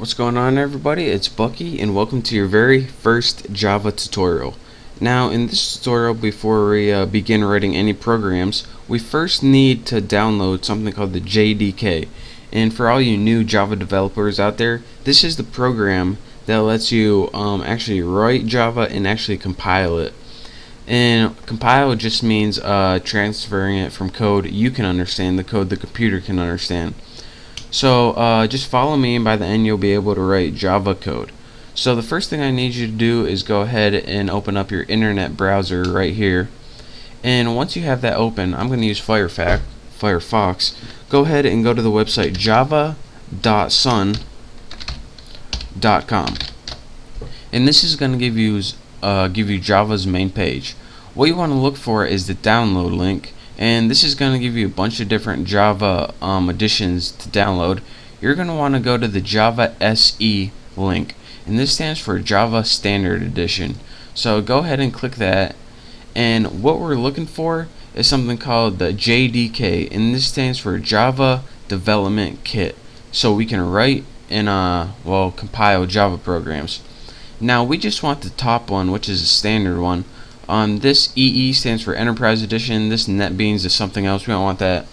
What's going on, everybody? It's Bucky and welcome to your very first Java tutorial. Now in this tutorial, before we begin writing any programs, we first need to download something called the JDK. And for all you new Java developers out there, this is the program that lets you actually write Java and actually compile it. And compile just means transferring it from code you can understand, the code the computer can understand. So just follow me, and by the end you'll be able to write Java code. So the first thing I need you to do is go ahead and open up your internet browser right here. And once you have that open, I'm going to use Firefox. Go ahead and go to the website java.sun.com. And this is going to give you Java's main page. What you want to look for is the download link. And this is going to give you a bunch of different Java editions to download. You're going to want to go to the Java SE link, and this stands for Java Standard Edition. So go ahead and click that, and what we're looking for is something called the JDK, and this stands for Java Development Kit, so we can write and compile Java programs. Now we just want the top one, which is a standard one. This EE stands for Enterprise Edition. This NetBeans is something else. We don't want that.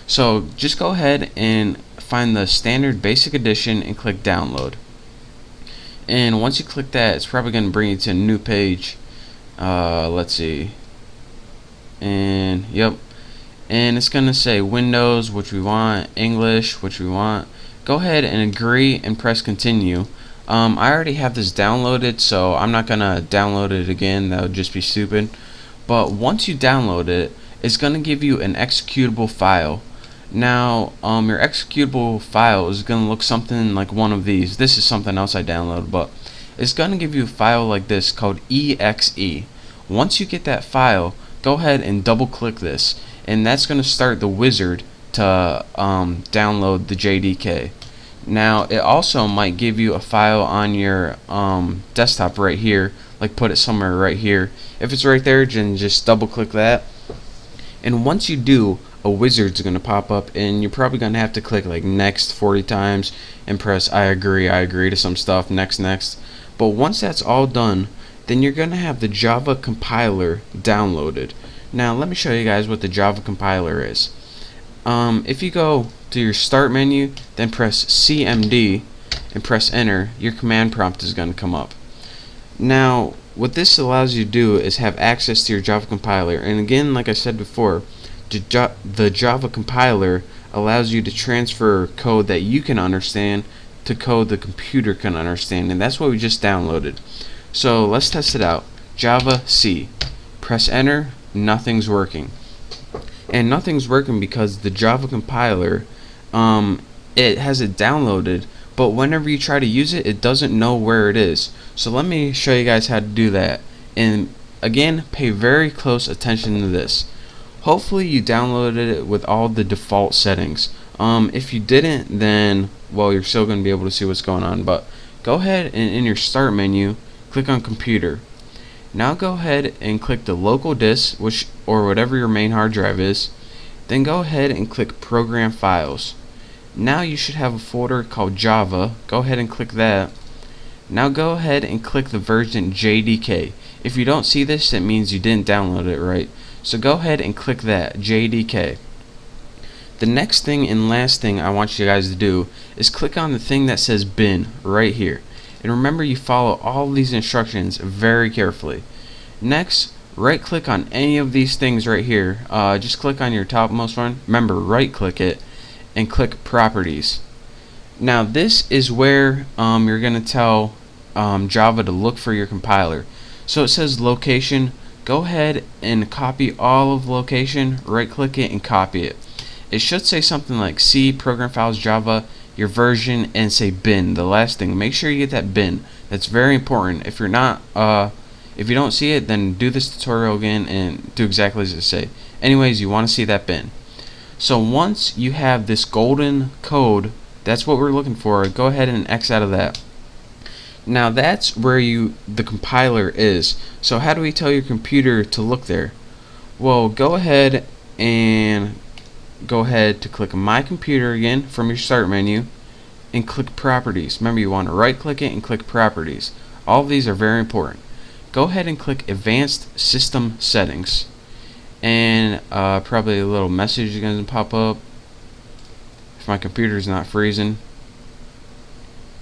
So just go ahead and find the standard basic edition and click download. And once you click that, it's probably going to bring you to a new page. Let's see. And yep. And it's going to say Windows, which we want, English, which we want. Go ahead and agree and press continue. I already have this downloaded, so I'm not gonna download it again. That would just be stupid. But once you download it, it's gonna give you an executable file. Now, your executable file is gonna look something like one of these. This is something else I downloaded, but it's gonna give you a file like this called exe. Once you get that file, go ahead and double-click this, and that's gonna start the wizard to download the JDK. Now it also might give you a file on your desktop right here, like put it somewhere right here. If it's right there, then just double click that, and once you do, a wizard's gonna pop up, and you're probably gonna have to click like next 40 times and press I agree to some stuff, next. But once that's all done, then you're gonna have the Java compiler downloaded. Now let me show you guys what the Java compiler is. If you go to your start menu, then press CMD and press enter, your command prompt is going to come up. Now what this allows you to do is have access to your Java compiler, and again, like I said before, the Java compiler allows you to transfer code that you can understand to code the computer can understand, and that's what we just downloaded. So let's test it out. Java C, press enter, nothing's working. And nothing's working because the Java compiler, it has it downloaded, but whenever you try to use it, it doesn't know where it is. So let me show you guys how to do that. And again, pay very close attention to this. Hopefully you downloaded it with all the default settings. If you didn't, then well, you're still going to be able to see what's going on. But go ahead and in your start menu, click on computer. Now go ahead and click the local disk, or whatever your main hard drive is. Then go ahead and click program files. Now you should have a folder called Java. Go ahead and click that. Now go ahead and click the version JDK. If you don't see this, it means you didn't download it right. So go ahead and click that, JDK. The next thing and last thing I want you guys to do is click on the thing that says bin right here. And remember, you follow all these instructions very carefully. Next, right click on any of these things right here. Just click on your topmost one. Remember, right click it and click properties. Now this is where you're going to tell Java to look for your compiler. So it says location. Go ahead and copy all of location, right click it and copy it. It should say something like C, program files, Java, your version, and say bin, the last thing. Make sure you get that bin. That's very important. If you're not, if you don't see it, then do this tutorial again and do exactly as it say. Anyways, you want to see that bin. So once you have this golden code, that's what we're looking for. Go ahead and X out of that. Now that's where the compiler is. So how do we tell your computer to look there? Well, go ahead to click My Computer again from your start menu, and click properties. Remember, you want to right click it and click properties. All of these are very important. Go ahead and click advanced system settings, and probably a little message is going to pop up if my computer is not freezing,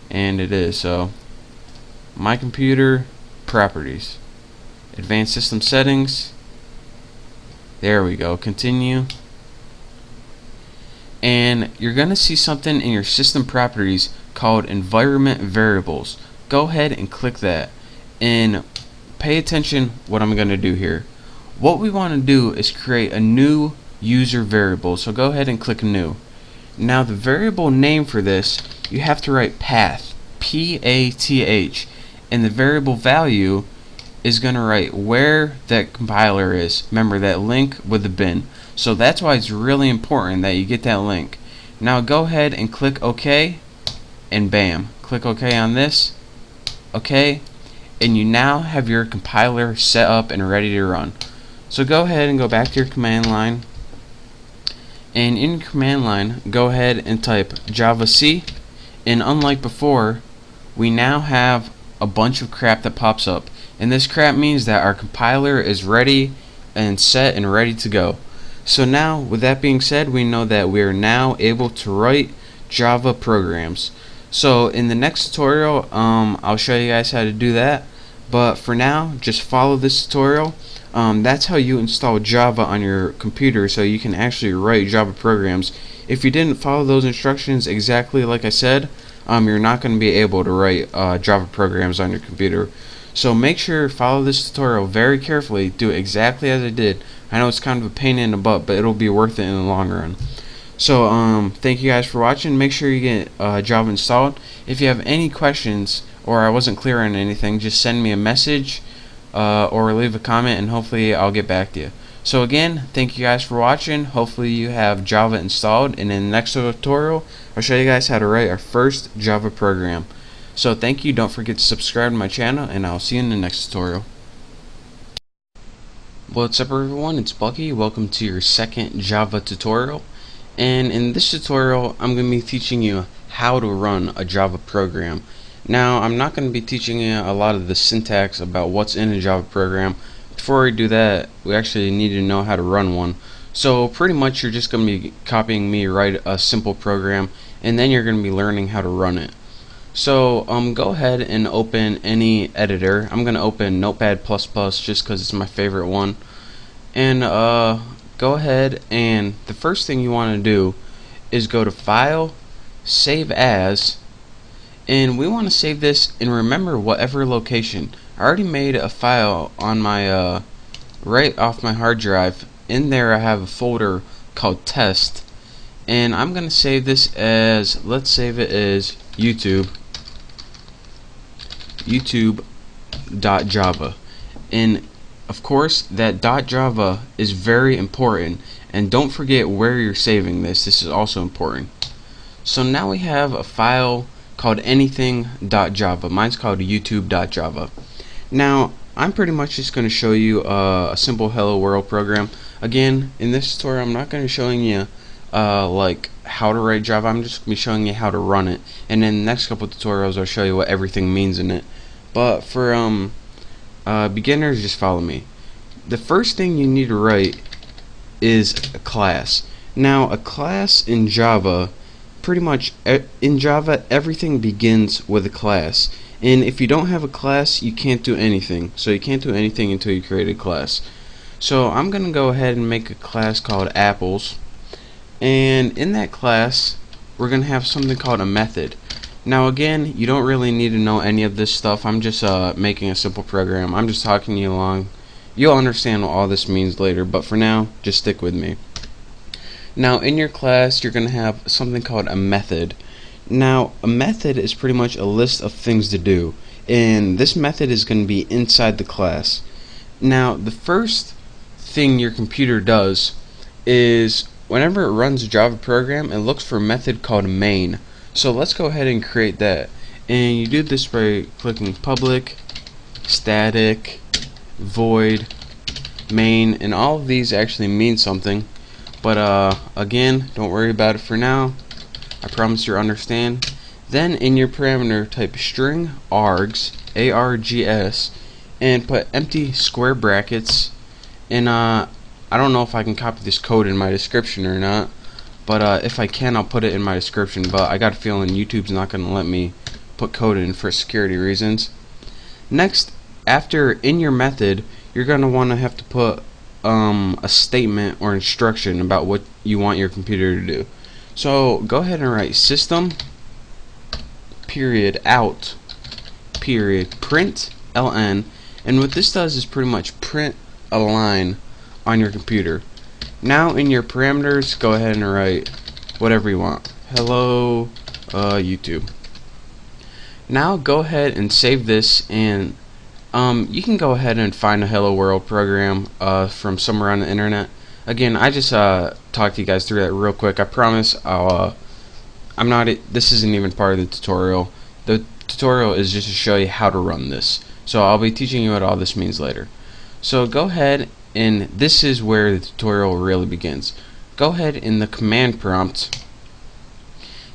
and it is. So my computer, properties, advanced system settings, there we go, continue, and you're gonna see something in your system properties called environment variables. Go ahead and click that, and pay attention what I'm gonna do here. What we want to do is create a new user variable, so go ahead and click new. Now the variable name for this, you have to write path, P-A-T-H, and the variable value is going to write where that compiler is. Remember that link with the bin. So that's why it's really important that you get that link. Now go ahead and click OK, and bam, click OK on this, OK, and you now have your compiler set up and ready to run. So go ahead and go back to your command line, and in command line go ahead and type Java C, and unlike before, we now have a bunch of crap that pops up, and this crap means that our compiler is ready and set and ready to go. So now, with that being said, we know that we are now able to write Java programs. So in the next tutorial, I'll show you guys how to do that, but for now, just follow this tutorial. That's how you install Java on your computer, so you can actually write Java programs. If you didn't follow those instructions exactly like I said, you're not going to be able to write Java programs on your computer. So make sure to follow this tutorial very carefully, do it exactly as I did. I know it's kind of a pain in the butt, but it'll be worth it in the long run. So thank you guys for watching. Make sure you get Java installed. If you have any questions or I wasn't clear on anything, just send me a message or leave a comment, and hopefully I'll get back to you. So again, thank you guys for watching. Hopefully you have Java installed, and in the next tutorial I'll show you guys how to write our first Java program. So thank you, don't forget to subscribe to my channel, and I'll see you in the next tutorial. What's up everyone, it's Bucky. Welcome to your second Java tutorial, and in this tutorial I'm going to be teaching you how to run a Java program. Now I'm not going to be teaching you a lot of the syntax about what's in a Java program. Before we do that, we actually need to know how to run one. So pretty much you're just going to be copying me write a simple program, and then you're going to be learning how to run it. So go ahead and open any editor. I'm going to open Notepad++ just because it's my favorite one. And go ahead, and the first thing you want to do is go to File, Save As, and we want to save this in, remember, whatever location. I already made a file on my right off my hard drive. In there I have a folder called test, and I'm going to save this as, let's save it as YouTube.java, and of course that .java is very important, and don't forget where you're saving this. This is also important. So now we have a file called anything.java. Mine's called YouTube.java. Now I'm pretty much just going to show you a simple hello world program. Again, in this tutorial I'm not going to be showing you like how to write Java. I'm just going to be showing you how to run it, and in the next couple tutorials I'll show you what everything means in it. But for beginners, just follow me. The first thing you need to write is a class. Now a class in Java, pretty much in Java everything begins with a class, and if you don't have a class you can't do anything. So you can't do anything until you create a class. So I'm gonna go ahead and make a class called apples, and in that class we're gonna have something called a method. Now again, you don't really need to know any of this stuff. I'm just making a simple program. I'm just talking you along. You'll understand what all this means later, but for now just stick with me. Now in your class you're gonna have something called a method. Now a method is pretty much a list of things to do, and this method is going to be inside the class. Now the first thing your computer does is whenever it runs a Java program, it looks for a method called main. So let's go ahead and create that, and you do this by clicking public, static, void, main, and all of these actually mean something, but again, don't worry about it for now. I promise you'll understand. Then in your parameter type string args, args, and put empty square brackets. And I don't know if I can copy this code in my description or not, but if I can, I'll put it in my description. But I got a feeling YouTube's not going to let me put code in for security reasons. Next, after in your method, you're going to want to have to put a statement or instruction about what you want your computer to do. So go ahead and write system period out period print ln, and what this does is pretty much print a line on your computer. Now in your parameters, go ahead and write whatever you want. Hello YouTube. Now go ahead and save this, and you can go ahead and find a Hello World program from somewhere on the internet. Again, I just talked to you guys through that real quick. I promise this isn't even part of the tutorial. The tutorial is just to show you how to run this. So I'll be teaching you what all this means later. So go ahead, and this is where the tutorial really begins. Go ahead in the command prompt,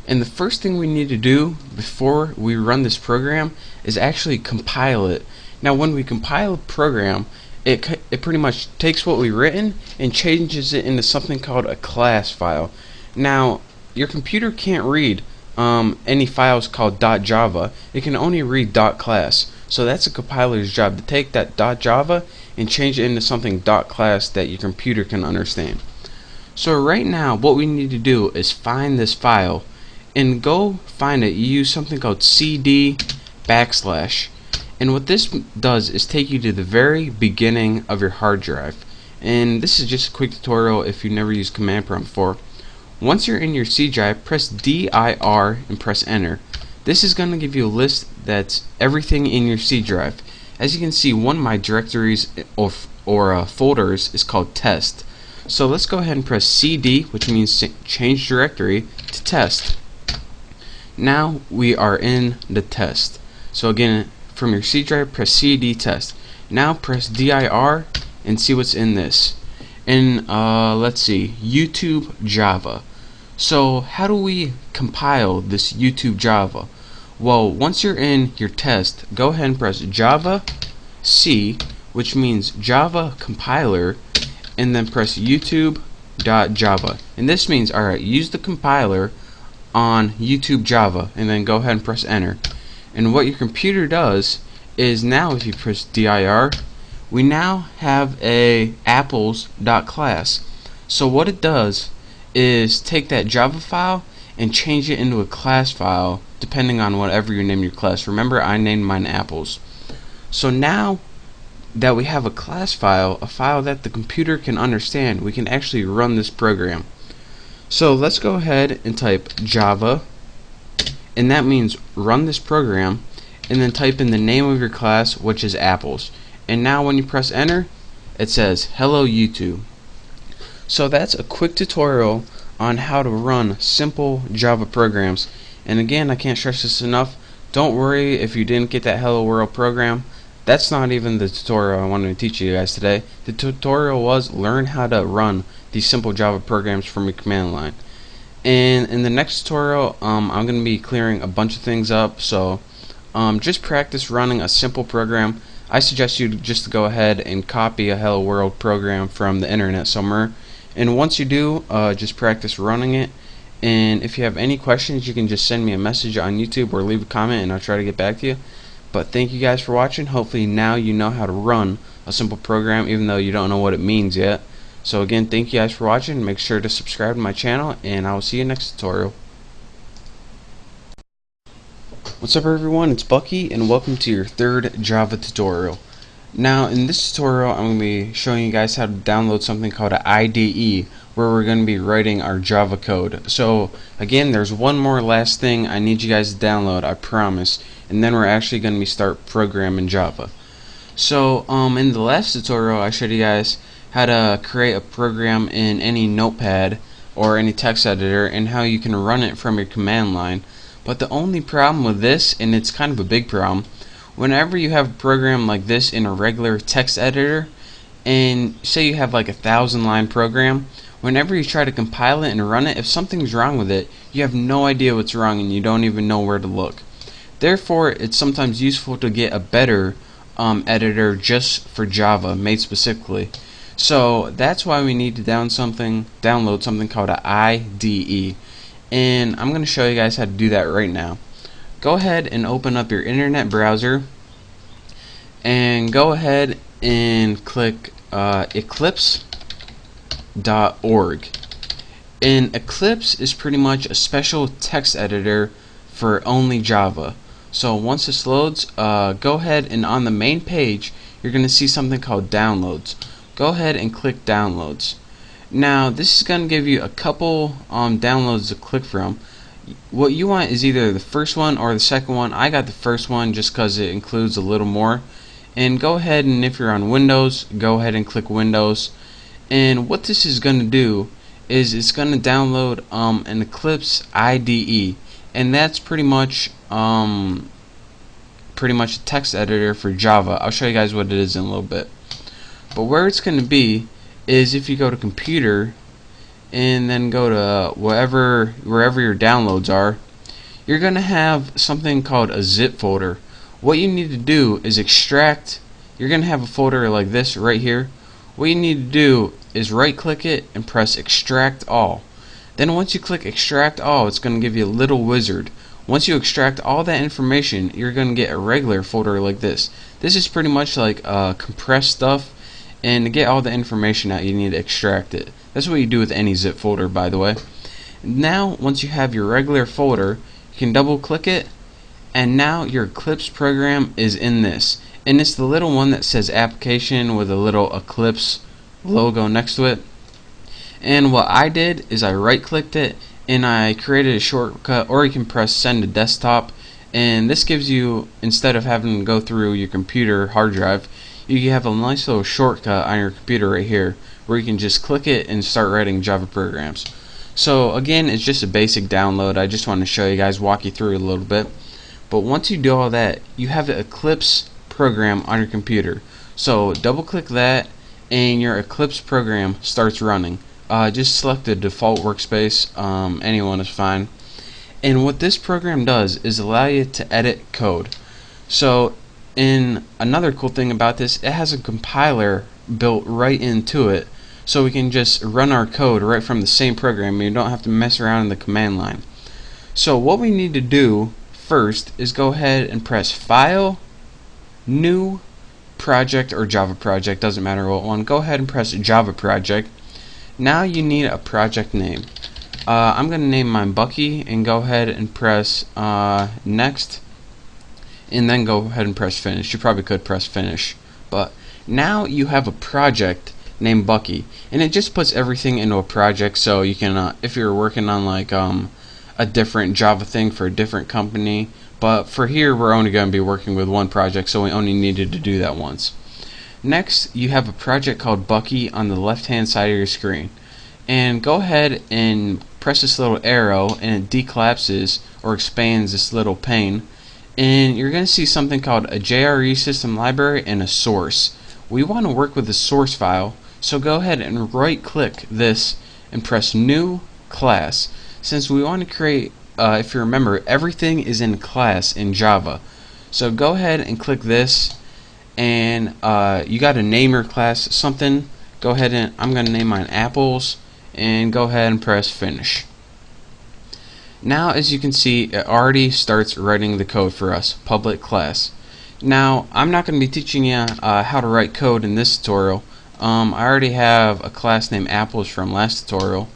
and the first thing we need to do before we run this program is actually compile it. Now when we compile a program, it pretty much takes what we've written and changes it into something called a class file. Now your computer can't read any files called .java. It can only read .class. So that's a compiler's job, to take that .java and change it into something .class that your computer can understand. So right now what we need to do is find this file, and go find it. You use something called cd \, and what this does is take you to the very beginning of your hard drive. And this is just a quick tutorial if you've never used command prompt before. Once you're in your C drive, press dir and press enter. This is going to give you a list that's everything in your C drive. As you can see, one of my directories or folders is called test. So let's go ahead and press cd, which means change directory, to test. Now we are in the test. So again, from your C drive, press cd test. Now press dir and see what's in this. And let's see, YouTube Java. So how do we compile this YouTube Java? Well, once you're in your test, go ahead and press Java C, which means Java compiler, and then press YouTube.java. And this means, alright, use the compiler on YouTube Java, and then go ahead and press enter. And what your computer does is, now if you press dir, we now have a apples.class. So what it does is take that Java file and change it into a class file depending on whatever you name your class. Remember, I named mine apples. So now that we have a class file, a file that the computer can understand, we can actually run this program. So let's go ahead and type Java, and that means run this program, and then type in the name of your class, which is apples. And now when you press enter, it says hello YouTube. So that's a quick tutorial on how to run simple Java programs. And again, I can't stress this enough, don't worry if you didn't get that Hello World program. That's not even the tutorial I wanted to teach you guys today. The tutorial was learn how to run these simple Java programs from your command line. And in the next tutorial, I'm going to be clearing a bunch of things up. So just practice running a simple program. I suggest you just to go ahead and copy a Hello World program from the internet somewhere. And once you do, just practice running it. And if you have any questions, you can just send me a message on YouTube or leave a comment, and I'll try to get back to you. But thank you guys for watching. Hopefully now you know how to run a simple program, even though you don't know what it means yet. So again, thank you guys for watching. Make sure to subscribe to my channel, and I will see you next tutorial. What's up everyone, it's Bucky, and welcome to your third Java tutorial. Now in this tutorial I'm going to be showing you guys how to download something called an IDE, where we're going to be writing our Java code. So again, there's one more last thing I need you guys to download, I promise, and then we're actually going to start programming Java. So in the last tutorial I showed you guys how to create a program in any notepad or any text editor, and how you can run it from your command line. But the only problem with this, and it's kind of a big problem, whenever you have a program like this in a regular text editor, and say you have like a 1,000-line program, whenever you try to compile it and run it, if something's wrong with it, you have no idea what's wrong and you don't even know where to look. Therefore, it's sometimes useful to get a better editor just for Java, made specifically. So that's why we need to download something called an IDE. And I'm going to show you guys how to do that right now. Go ahead and open up your internet browser and go ahead and click Eclipse.org. And Eclipse is pretty much a special text editor for only Java. So once this loads, go ahead and on the main page you're going to see something called downloads. Go ahead and click downloads. Now this is going to give you a couple downloads to click from. What you want is either the first one or the second one. I got the first one just because it includes a little more. And go ahead, and if you're on Windows, go ahead and click Windows. And what this is going to do is it's going to download an Eclipse IDE, and that's pretty much a text editor for Java. I'll show you guys what it is in a little bit. But where it's going to be is if you go to Computer and then go to wherever your downloads are, you're going to have something called a zip folder. What you need to do is extract. You're going to have a folder like this right here. What you need to do is right click it and press extract all. Then once you click extract all, it's going to give you a little wizard. Once you extract all that information, you're going to get a regular folder like this. This is pretty much like compressed stuff, and to get all the information out you need to extract it. That's what you do with any zip folder, by the way. Now once you have your regular folder, you can double click it, and now your Eclipse program is in this. And it's the little one that says application with a little Eclipse logo next to it. And what I did is I right clicked it and I created a shortcut, or you can press send to desktop, and this gives you, instead of having to go through your computer hard drive, you have a nice little shortcut on your computer right here where you can just click it and start writing Java programs. So again, it's just a basic download. I just want to show you guys, walk you through it a little bit. But once you do all that, you have the Eclipse program on your computer. So double click that and your Eclipse program starts running. Just select the default workspace, anyone is fine. And what this program does is allow you to edit code. So another cool thing about this, it has a compiler built right into it, so we can just run our code right from the same program and you don't have to mess around in the command line. So what we need to do first is go ahead and press File, New, Project, or Java Project, doesn't matter what one. Go ahead and press Java Project. Now you need a project name. I'm going to name mine Bucky, and go ahead and press Next, and then go ahead and press Finish. You probably could press Finish, but now you have a project named Bucky, and it just puts everything into a project. So you can, if you're working on like a different Java thing for a different company, but for here we're only going to be working with one project, so we only needed to do that once. Next, you have a project called Bucky on the left hand side of your screen, and go ahead and press this little arrow and it decollapses or expands this little pane, and you're going to see something called a JRE system library and a source. We want to work with the source file, so go ahead and right click this and press New Class. Since we want to create, if you remember, everything is in class in Java, so go ahead and click this, and you got to name your class something. Go ahead and I'm going to name mine Apples, and go ahead and press Finish. Now as you can see, it already starts writing the code for us, public class. Now I'm not going to be teaching you how to write code in this tutorial. I already have a class named Apples from last tutorial,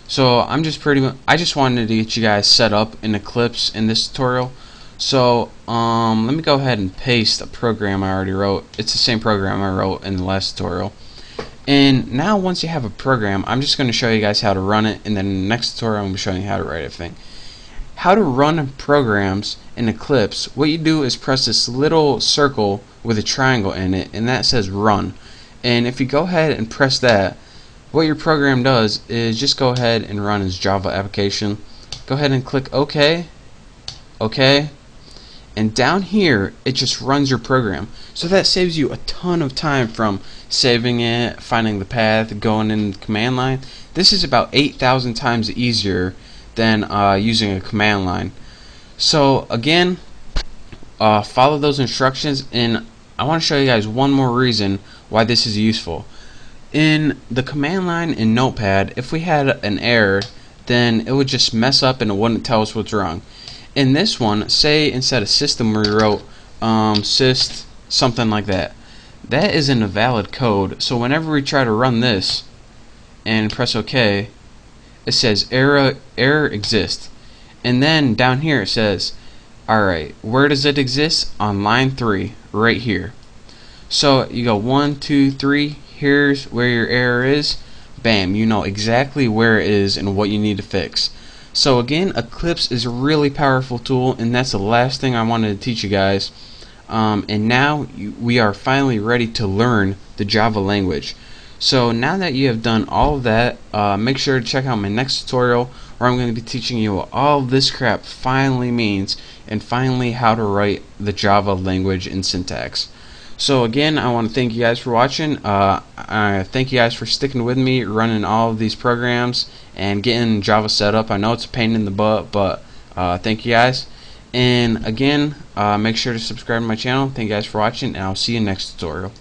so I just wanted to get you guys set up in Eclipse in this tutorial. So let me go ahead and paste a program I already wrote. It's the same program I wrote in the last tutorial. And now once you have a program, I'm just going to show you guys how to run it, and then in the next tutorial I'm going to be showing you how to write everything. How to run programs in Eclipse, what you do is press this little circle with a triangle in it, and that says Run. And if you go ahead and press that, what your program does is just go ahead and run as Java application. Go ahead and click OK, OK, and down here it just runs your program. So that saves you a ton of time from saving it, finding the path, going in the command line. This is about 8,000 times easier than using a command line. So again, follow those instructions, and I want to show you guys one more reason why this is useful. In the command line in Notepad, if we had an error, then it would just mess up and it wouldn't tell us what's wrong. In this one, say instead of system we wrote syst something like that. That isn't a valid code, so whenever we try to run this and press OK, it says error exists. And then down here it says, alright, where does it exist? On line 3, right here. So you go 1, 2, 3, here's where your error is. Bam, you know exactly where it is and what you need to fix. So again, Eclipse is a really powerful tool, and that's the last thing I wanted to teach you guys. And now we are finally ready to learn the Java language. So now that you have done all of that, make sure to check out my next tutorial where I'm going to be teaching you what all this crap finally means, and finally how to write the Java language and syntax. So again, I want to thank you guys for watching. Thank you guys for sticking with me, running all of these programs and getting Java set up. I know it's a pain in the butt, but thank you guys. And again, make sure to subscribe to my channel. Thank you guys for watching, and I'll see you next tutorial.